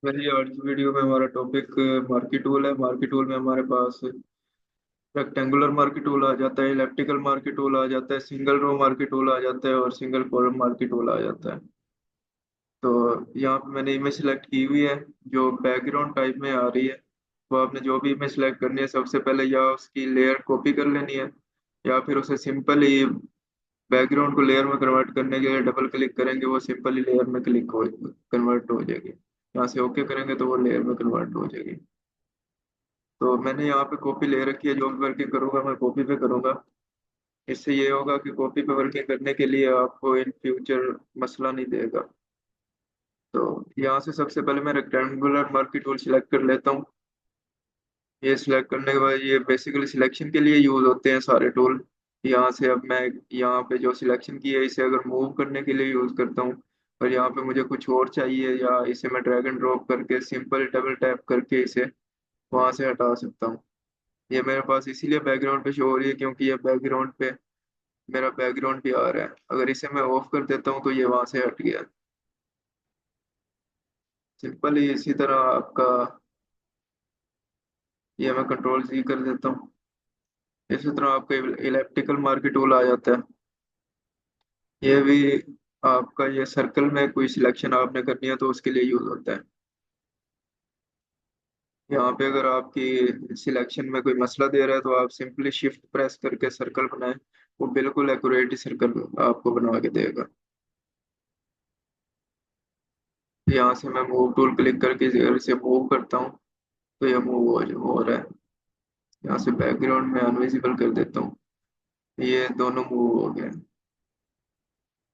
मेरी आज की वीडियो में हमारा टॉपिक मार्की टूल है। मार्की टूल में हमारे पास रेक्टेंगुलर मार्की टूल आ जाता है, इलेप्टिकल मार्की टूल आ जाता है, सिंगल रो मार्की टूल आ जाता है और सिंगल कॉलम मार्की टूल आ जाता है। तो यहाँ पे मैंने इमेज सेलेक्ट की हुई है जो बैकग्राउंड टाइप में आ रही है। वो आपने जो भी इमेज सेलेक्ट करनी है सबसे पहले या उसकी लेयर कॉपी कर लेनी है, या फिर उसे सिंपल ही बैकग्राउंड को लेयर में कन्वर्ट करने के लिए डबल क्लिक करेंगे, वो सिंपल ही लेयर में क्लिक हो कन्वर्ट हो जाएगी। यहाँ से ओके करेंगे तो वो लेयर में कन्वर्ट हो जाएगी। तो मैंने यहाँ पे कॉपी ले रखी है, जो भी वर्किंग करूंगा मैं कॉपी पे करूंगा। इससे ये होगा कि कॉपी पे वर्किंग करने के लिए आपको इन फ्यूचर मसला नहीं देगा। तो यहाँ से सबसे पहले मैं रेक्टेंगुलर मार्की टूल सिलेक्ट कर लेता हूँ। ये सिलेक्ट करने के बाद ये बेसिकली सिलेक्शन के लिए यूज होते हैं सारे टूल। यहाँ से अब मैं यहाँ पे जो सिलेक्शन की है इसे अगर मूव करने के लिए यूज करता हूँ, और यहाँ पे मुझे कुछ और चाहिए या इसे मैं ड्रैग एंड ड्रॉप करके सिंपल डबल टैप करके इसे वहां से हटा सकता हूँ। ये मेरे पास इसीलिए बैकग्राउंड पे शो हो रही है क्योंकि ये बैकग्राउंड पे मेरा बैकग्राउंड भी आ रहा है। अगर इसे मैं ऑफ कर देता हूँ तो ये वहां से हट गया। सिंपल ही इसी तरह आपका ये मैं कंट्रोल जी कर देता हूँ। इसी तरह आपका इलेप्टिकल मार्की टूल आ जाता है। ये भी आपका ये सर्कल में कोई सिलेक्शन आपने करनी है तो उसके लिए यूज होता है। यहाँ पे अगर आपकी सिलेक्शन में कोई मसला दे रहा है तो आप सिंपली शिफ्ट प्रेस करके सर्कल बनाएं। वो बिल्कुल एक्यूरेट सर्कल आपको बनवा के देगा। यहाँ से मैं मूव टूल क्लिक करके इसे मूव करता हूँ तो ये मूव हो रहा है। यहाँ से बैकग्राउंड में अनविजिबल कर देता हूँ, ये दोनों मूव हो गए।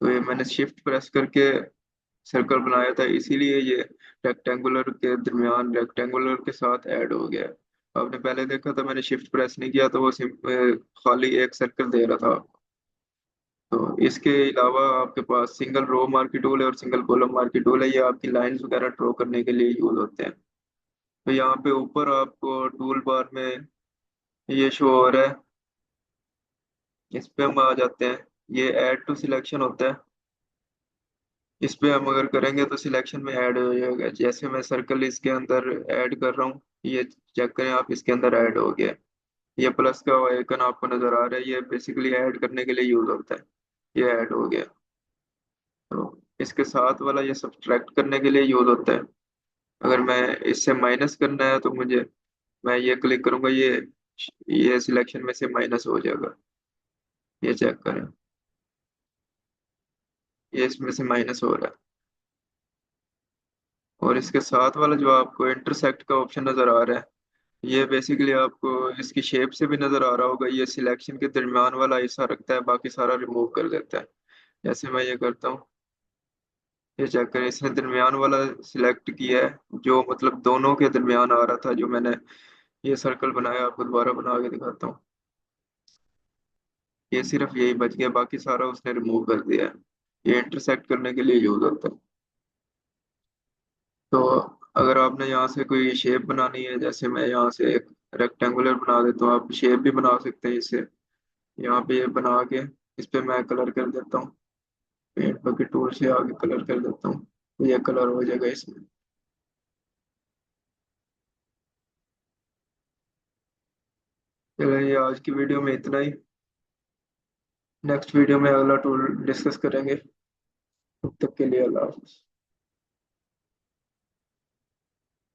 तो ये मैंने शिफ्ट प्रेस करके सर्कल बनाया था, इसीलिए ये रेक्टेंगुलर के दरमियान रेक्टेंगुलर के साथ ऐड हो गया। आपने पहले देखा था मैंने शिफ्ट प्रेस नहीं किया तो वो खाली एक सर्कल दे रहा था। तो इसके अलावा आपके पास सिंगल रो मार्की टूल है और सिंगल कॉलम मार्की टूल है। ये आपकी लाइंस वगैरह ड्रॉ करने के लिए यूज होते हैं। तो यहाँ पे ऊपर आपको टूल बार में ये शो हो रहा है, इस पे हम आ जाते हैं। ये ऐड टू सिलेक्शन होता है। इस पे हम अगर करेंगे तो सिलेक्शन में ऐड हो जाएगा। जैसे मैं सर्कल इसके अंदर ऐड कर रहा हूँ, ये चेक करें आप, इसके अंदर ऐड हो गया। ये प्लस का आइकन आपको नजर आ रहा है, ये बेसिकली ऐड करने के लिए यूज होता है। ये ऐड हो गया। तो इसके साथ वाला ये सब्सट्रैक्ट करने के लिए यूज होता है। अगर मैं इससे माइनस करना है तो मुझे मैं ये क्लिक करूंगा, ये सिलेक्शन में से माइनस हो जाएगा। ये चेक करें, ये इसमें से माइनस हो रहा है। और इसके साथ वाला जो आपको इंटरसेक्ट का ऑप्शन नजर आ रहा है, ये बेसिकली आपको इसकी शेप से भी नजर आ रहा होगा। ये सिलेक्शन के दरमियान वाला हिस्सा रखता है, बाकी सारा रिमूव कर देता है। जैसे मैं ये करता हूँ, ये चेक करें, इसने दरमियान वाला सिलेक्ट किया है जो मतलब दोनों के दरमियान आ रहा था। जो मैंने ये सर्कल बनाया, आपको दोबारा बना के दिखाता हूँ। ये सिर्फ यही बच गया, बाकी सारा उसने रिमूव कर दिया है। ये इंटरसेक्ट करने के लिए यूज होता है। तो अगर आपने यहाँ से कोई शेप बनानी है, जैसे मैं यहाँ से एक रेक्टेंगुलर बना देता हूँ, आप शेप भी बना सकते हैं इससे। यहाँ पे ये बना के इस पे मैं कलर कर देता हूँ, पेंट बकेट टूल से आगे कलर कर देता हूँ तो ये कलर हो जाएगा इसमें। चलिए आज की वीडियो में इतना ही। नेक्स्ट वीडियो में अगला टूल डिस्कस करेंगे। तब तक के लिए अल्लाह हाफिज़।